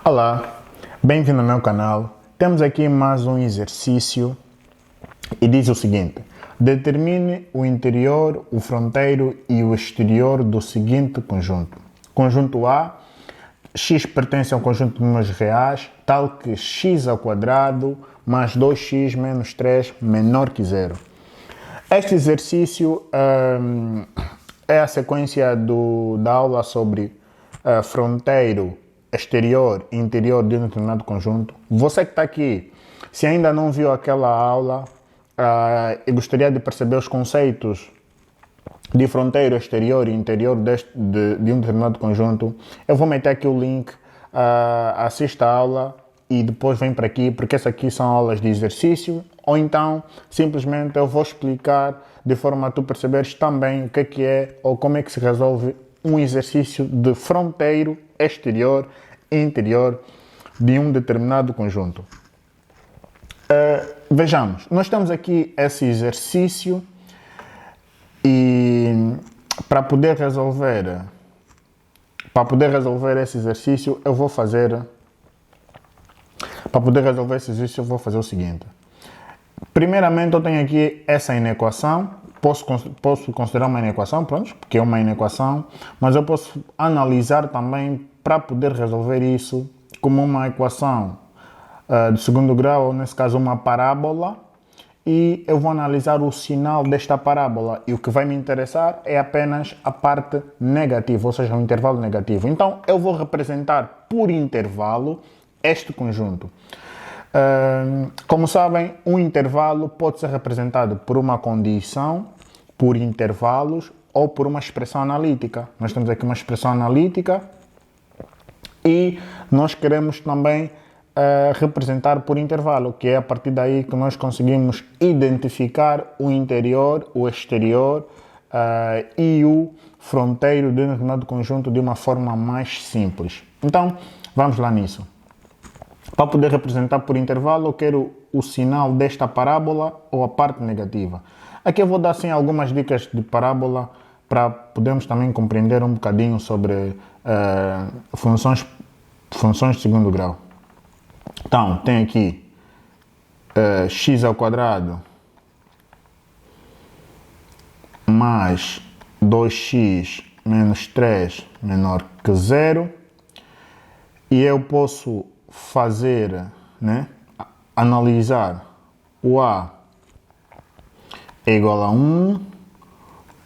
Olá, bem-vindo ao meu canal. Temos aqui mais um exercício e diz o seguinte: determine o interior, o fronteiro e o exterior do seguinte conjunto. Conjunto A, x pertence ao conjunto de números reais, tal que x ao quadrado mais 2x menos 3 menor que zero. Este exercício é a sequência da aula sobre fronteiro, exterior e interior de um determinado conjunto. Você que está aqui, se ainda não viu aquela aula e gostaria de perceber os conceitos de fronteiro, exterior e interior de um determinado conjunto, eu vou meter aqui o link, assista a aula e depois vem para aqui, porque essas aqui são aulas de exercício, ou então simplesmente eu vou explicar de forma a tu perceberes também o que é ou como é que se resolve um exercício de fronteiro, exterior e interior de um determinado conjunto. Vejamos, nós temos aqui esse exercício e para poder resolver esse exercício eu vou fazer o seguinte. Primeiramente eu tenho aqui essa inequação, posso considerar uma inequação, pronto, porque é uma inequação, mas eu posso analisar também para poder resolver isso como uma equação de segundo grau, ou nesse caso uma parábola, e eu vou analisar o sinal desta parábola e o que vai me interessar é apenas a parte negativa, ou seja, o intervalo negativo. Então eu vou representar por intervalo este conjunto. Como sabem, um intervalo pode ser representado por uma condição, por intervalos ou por uma expressão analítica. Nós temos aqui uma expressão analítica e nós queremos também representar por intervalo, que é a partir daí que nós conseguimos identificar o interior, o exterior e o fronteiro de um determinado conjunto de uma forma mais simples. Então, vamos lá nisso. Para poder representar por intervalo, eu quero o sinal desta parábola ou a parte negativa. Aqui eu vou dar assim algumas dicas de parábola para podermos também compreender um bocadinho sobre funções de segundo grau. Então, tem aqui x ao quadrado mais 2x menos 3 menor que zero. E eu posso fazer, analisar o A é igual a 1,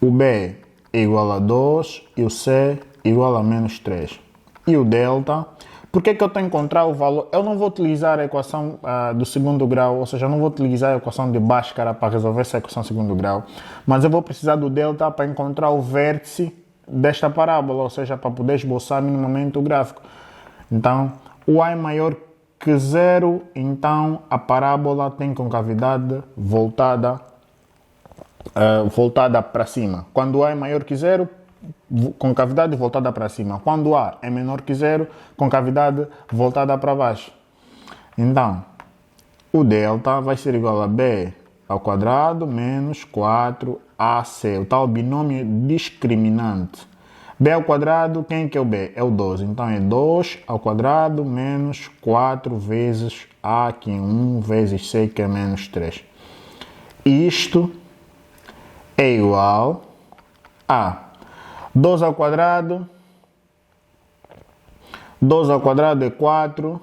o B é igual a 2 e o C é igual a menos 3. E o delta, por que eu tenho que encontrar o valor? Eu não vou utilizar a equação do segundo grau, ou seja, eu não vou utilizar a equação de Bhaskara para resolver essa equação de segundo grau, mas eu vou precisar do delta para encontrar o vértice desta parábola, ou seja, para poder esboçar minimamente o gráfico. Então, o A é maior que zero, então a parábola tem concavidade voltada para cima. Quando o A é maior que zero, concavidade voltada para cima. Quando o A é menor que zero, concavidade voltada para baixo. Então, o delta vai ser igual a B ao quadrado menos 4AC, o tal binômio discriminante. B ao quadrado, quem que é o B? É o 12. Então é 2 ao quadrado menos 4 vezes A, que é 1, vezes C, que é menos 3. Isto é igual a 2 ao quadrado. 2 ao quadrado é 4.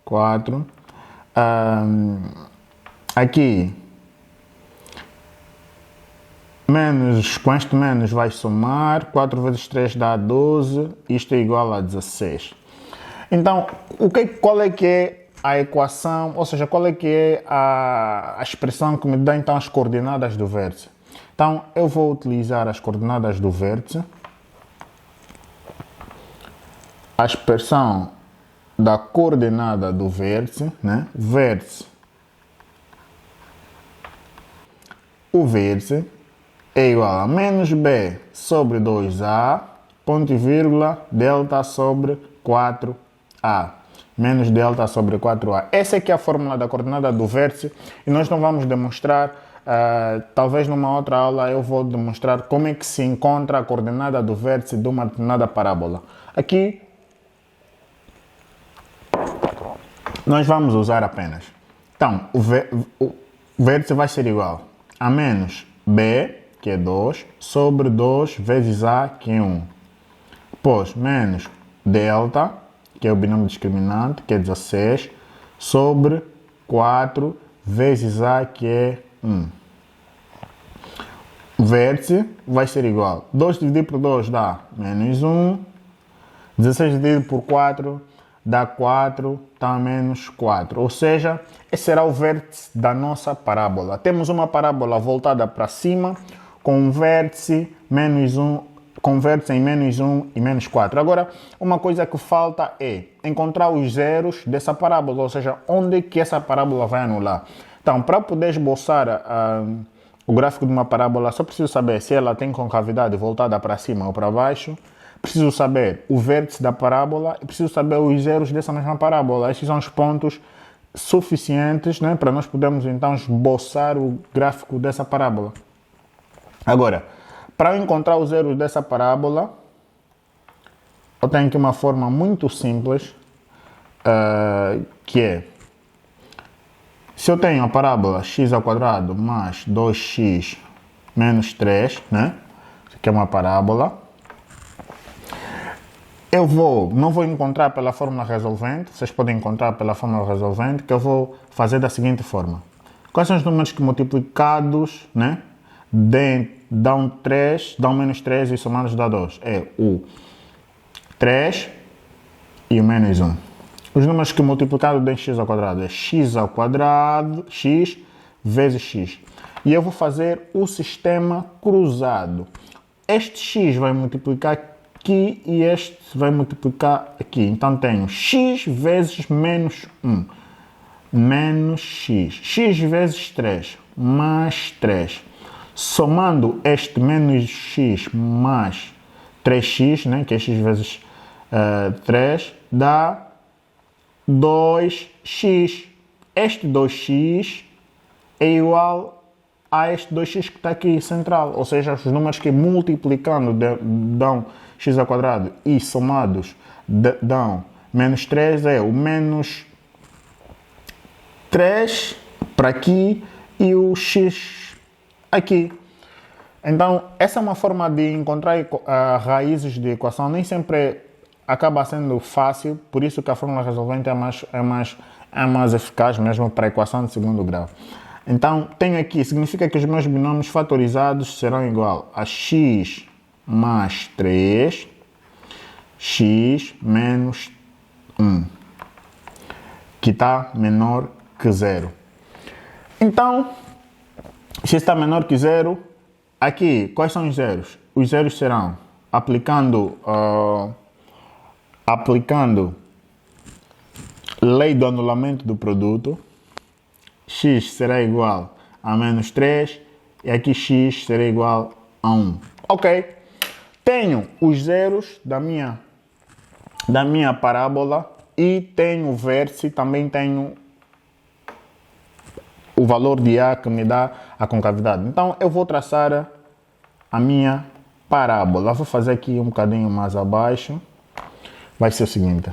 4. Aqui, menos, com este menos vai somar, 4 vezes 3 dá 12, isto é igual a 16. Então, qual é que é a equação, ou seja, qual é que é a expressão que me dá então as coordenadas do vértice? Então, eu vou utilizar as coordenadas do vértice, a expressão da coordenada do vértice, vértice, o vértice é igual a menos B sobre 2A, ponto e vírgula, delta sobre 4A. Menos delta sobre 4A. Essa aqui é a fórmula da coordenada do vértice e nós não vamos demonstrar Talvez numa outra aula eu vou demonstrar como é que se encontra a coordenada do vértice de uma determinada parábola. Aqui nós vamos usar apenas. Então, o vértice vai ser igual a menos B, que é 2, sobre 2 vezes A, que é 1. Depois, menos delta, que é o binômio discriminante, que é 16, sobre 4 vezes A, que é 1. O vértice vai ser igual. 2 dividido por 2 dá menos 1. 16 dividido por 4 dá 4, dá menos 4. Ou seja, esse será o vértice da nossa parábola. Temos uma parábola voltada para cima, com um vértice menos 1, com vértice em menos 1 e menos 4. Agora, uma coisa que falta é encontrar os zeros dessa parábola, ou seja, onde que essa parábola vai anular. Então, para poder esboçar o gráfico de uma parábola, só preciso saber se ela tem concavidade voltada para cima ou para baixo. Preciso saber o vértice da parábola e preciso saber os zeros dessa mesma parábola. Esses são os pontos suficientes, né, para nós podermos então esboçar o gráfico dessa parábola. Agora, para encontrar os zeros dessa parábola, eu tenho aqui uma forma muito simples, que é, se eu tenho a parábola x ao quadrado mais 2x menos 3, né? Isso aqui é uma parábola. Eu não vou encontrar pela fórmula resolvente, vocês podem encontrar pela fórmula resolvente, que eu vou fazer da seguinte forma. Quais são os números que multiplicados, né, dão menos 3 e somados dá 2? É o 3 e o menos 1. Os números que multiplicados dão x ao quadrado é x ao quadrado, x vezes x. E eu vou fazer o sistema cruzado. Este x vai multiplicar aqui e este vai multiplicar aqui. Então tenho x vezes menos 1, menos x. X vezes 3, mais 3. Somando este menos x mais 3x, né, que é x vezes 3, dá 2x. Este 2x é igual a este 2x que está aqui central. Ou seja, os números que multiplicando dão x ao quadrado e somados dão menos 3 é o menos 3 para aqui e o x aqui. Então, essa é uma forma de encontrar raízes de equação. Nem sempre acaba sendo fácil, por isso que a fórmula resolvente é mais eficaz mesmo para a equação de segundo grau. Então, tenho aqui, significa que os meus binômios fatorizados serão igual a x mais 3, x menos 1, que está menor que 0. Então, se está menor que 0, aqui, quais são os zeros? Os zeros serão, aplicando lei do anulamento do produto, x será igual a menos 3 e aqui x será igual a 1. Ok? Tenho os zeros da minha parábola e tenho o vértice, também tenho o valor de A que me dá a concavidade. Então eu vou traçar a minha parábola. Vou fazer aqui um bocadinho mais abaixo. Vai ser o seguinte.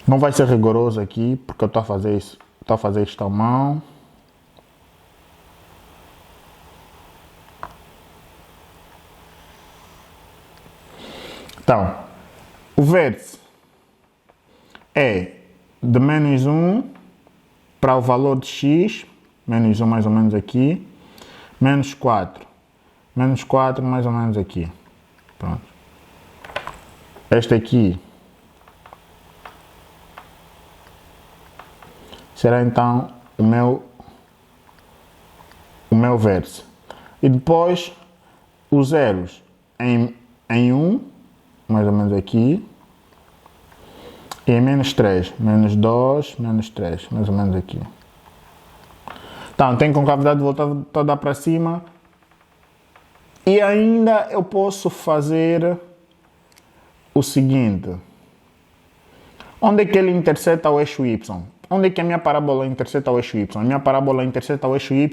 Não vai ser rigoroso aqui, porque eu estou a fazer isso. Estou a fazer isto à mão. Então, o vértice é de menos 1 para o valor de x, menos 1 mais ou menos aqui, menos 4 mais ou menos aqui. Pronto. Este aqui será então o meu vértice. E depois os zeros em 1, mais ou menos aqui, e em menos 3, menos 2, menos 3, mais ou menos aqui. Então, tem concavidade voltada toda para cima. E ainda eu posso fazer o seguinte. Onde é que ele interseta o eixo y? onde é que a minha parábola interseta o eixo y? A minha parábola interseta o eixo y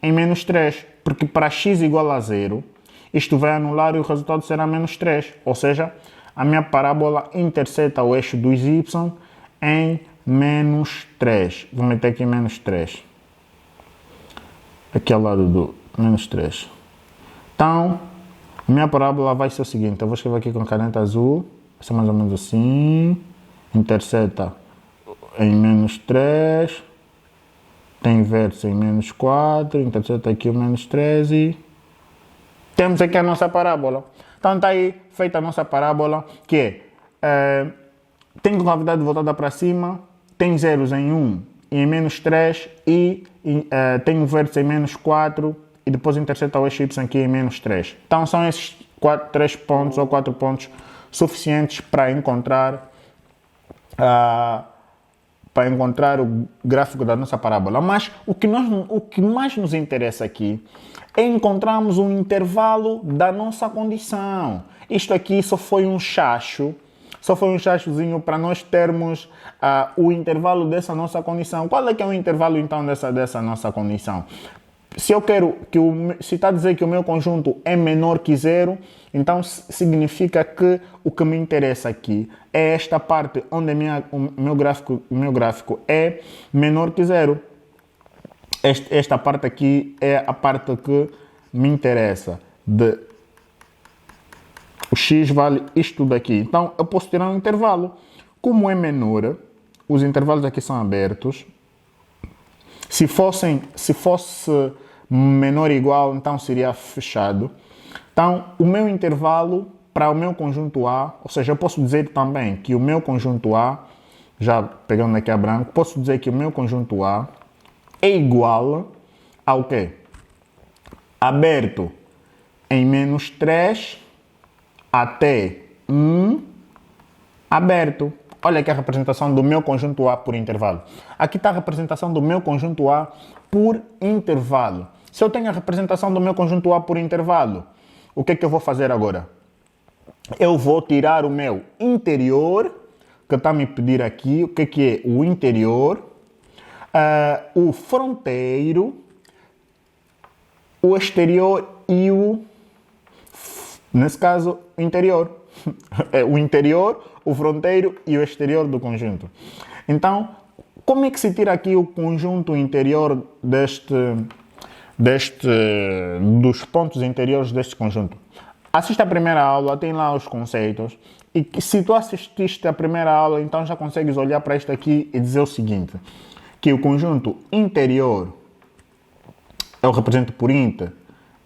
em menos 3, porque para x igual a 0, isto vai anular e o resultado será menos 3. Ou seja, a minha parábola interseta o eixo dos y em menos 3. Vou meter aqui menos 3. Aqui ao lado do menos 3. Então, a minha parábola vai ser o seguinte. Eu vou escrever aqui com caneta azul. Vai ser mais ou menos assim. Interseta em menos 3. Tem vértice em menos 4. Interseta aqui o menos 3 e temos aqui a nossa parábola. Então está aí feita a nossa parábola, que tem concavidade voltada para cima, tem zeros em 1 e em menos 3 e tem um vértice em menos 4 e depois interseta o eixo y aqui em menos 3. Então são esses 3 pontos ou 4 pontos suficientes para encontrar o gráfico da nossa parábola. Mas o que mais nos interessa aqui é encontrarmos um intervalo da nossa condição. Isto aqui só foi um chachozinho para nós termos o intervalo dessa nossa condição. Qual é que é o intervalo então dessa nossa condição? Se eu quero se está a dizer que o meu conjunto é menor que 0, então significa que o que me interessa aqui é esta parte onde o meu gráfico é menor que 0. Esta parte aqui é a parte que me interessa. O x vale isto daqui. Então eu posso tirar um intervalo. Como é menor, os intervalos aqui são abertos. Se fosse menor ou igual, então seria fechado. Então, o meu intervalo para o meu conjunto A, ou seja, eu posso dizer também que o meu conjunto A, já pegando aqui a branco, posso dizer que o meu conjunto A é igual ao quê? Aberto em menos 3 até 1 aberto. Olha aqui a representação do meu conjunto A por intervalo. Aqui está a representação do meu conjunto A por intervalo. Se eu tenho a representação do meu conjunto A por intervalo, o que é que eu vou fazer agora? Eu vou tirar o meu interior, que está a me pedir aqui. O que é o interior? O fronteiro, o exterior e nesse caso, o interior. O interior, o fronteiro e o exterior do conjunto. Então, como é que se tira aqui o conjunto interior dos pontos interiores deste conjunto? Assista a primeira aula, tem lá os conceitos. E se tu assististe a primeira aula, então já consegues olhar para isto aqui e dizer o seguinte, que o conjunto interior, eu represento por int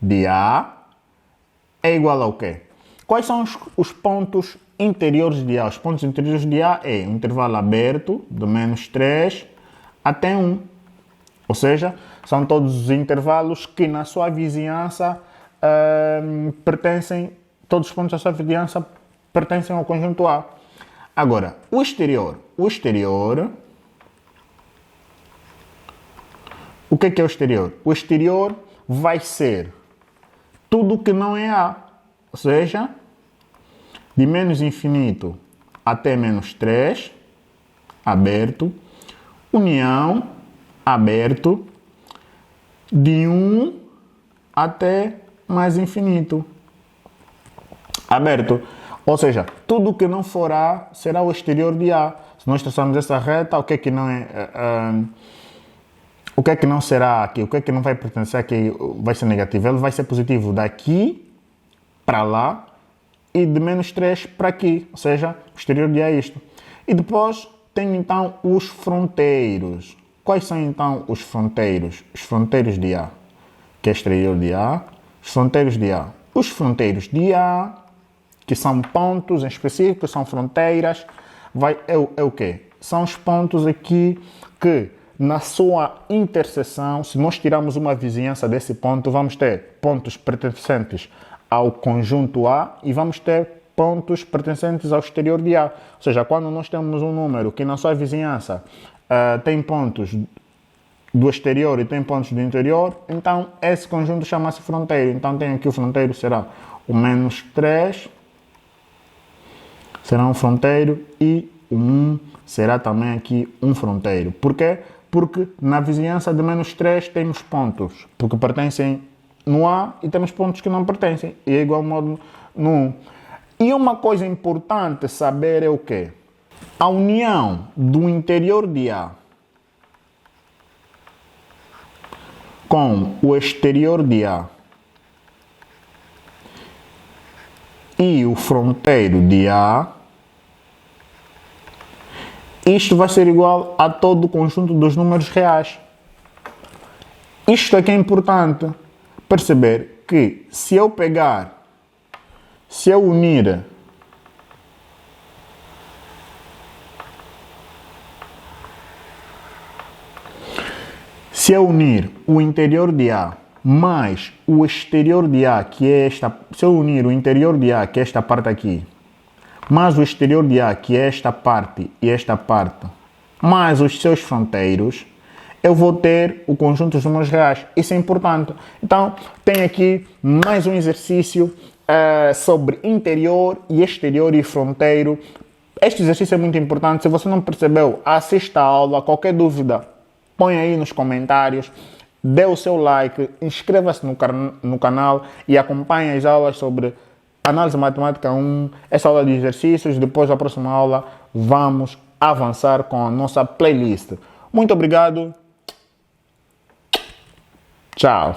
de A, é igual ao quê? Quais são os pontos interiores de A? Os pontos interiores de A é um intervalo aberto de menos 3 até 1. Ou seja, são todos os intervalos que na sua vizinhança todos os pontos da sua vizinhança pertencem ao conjunto A. Agora, o exterior. O que é o exterior? O exterior vai ser tudo que não é A. Ou seja, de menos infinito até menos 3, aberto. União, aberto. De 1 até mais infinito, aberto. Ou seja, tudo que não for A será o exterior de A. Se nós traçarmos essa reta, o que é que não é... o que é que não será aqui? O que é que não vai pertencer aqui? Vai ser negativo. Ele vai ser positivo daqui para lá e de menos 3 para aqui. Ou seja, o exterior de A é isto. E depois tem então os fronteiros. Quais são então os fronteiros? Os fronteiros de A, que é exterior de A. Os fronteiros de A. Os fronteiros de A, que são pontos em específico, são fronteiras, é o quê? São os pontos aqui que, na sua interseção, se nós tirarmos uma vizinhança desse ponto, vamos ter pontos pertencentes ao conjunto A e vamos ter pontos pertencentes ao exterior de A. Ou seja, quando nós temos um número que na sua vizinhança tem pontos do exterior e tem pontos do interior, então esse conjunto chama-se fronteiro. Então tem aqui o fronteiro, será o menos 3, será um fronteiro, e o 1 será também aqui um fronteiro. Por quê? Porque na vizinhança de -3 temos pontos, porque pertencem no A e temos pontos que não pertencem. E é igual modo no 1. E uma coisa importante saber é o quê? A união do interior de A com o exterior de A e o fronteiro de A, isto vai ser igual a todo o conjunto dos números reais. Isto é que é importante perceber que se eu unir o interior de A mais o exterior de A, que é esta, se eu unir o interior de A, que é esta parte aqui, mais o exterior de A, que é esta parte e esta parte, mais os seus fronteiros, eu vou ter o conjunto dos números reais. Isso é importante. Então, tem aqui mais um exercício sobre interior e exterior e fronteiro. Este exercício é muito importante. Se você não percebeu, assista a aula. Qualquer dúvida, põe aí nos comentários. Dê o seu like, inscreva-se no canal e acompanhe as aulas sobre Análise Matemática 1, essa aula de exercícios. Depois da próxima aula, vamos avançar com a nossa playlist. Muito obrigado. Tchau.